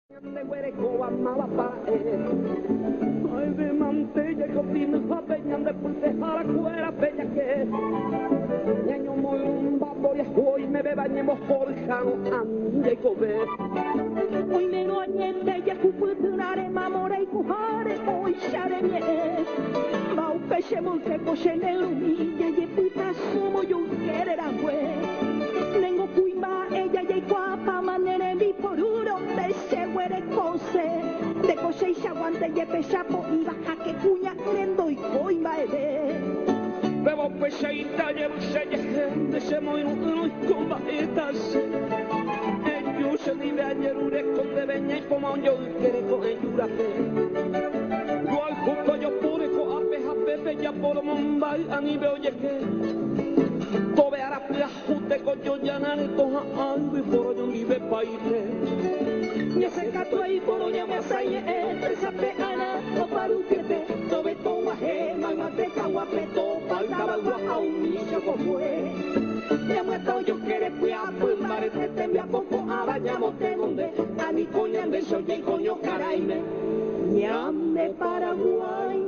De Guerecoa, Malapae, ay de mantella, cocina, peña de pulsejara, cuera, peña que, ñaño muy un babor y hoy me bebañemos jorjano, ande cobe. Hoy me lo añete, ya cuputunare, mamore y cujare, hoy share bien. Mau peche monte, poche nerumille, y puta sumo, yo quiere la hue. Nengo cuima, ella y cuapa, manere mi por uno, peche huere cose. De coche y chaguante, y pechapo, y baja que cuña, crendo y coima ede. Bebo peche y talle, gente, se moino, y comba estas. Yo se vive ayer, con de beña y como yo quiere con el yurafe. Yo al justo yo pude con apeja pepe, ya por Mumbai, a nivel oye que. Tobe a la jute con yo ya nane, coja algo y por hoy un vive paite. Ya se cató ahí por hoy, me asaye, esa peana, o para un quiete, tobe todo aje, mangateca, guapeto, faltaba guaja, un nicho como fue. Ya muerto yo quiere cuidar, pues madre te me apoco a bañamos de donde a mi coña de soy y coño caraime. Ñam de Paraguay,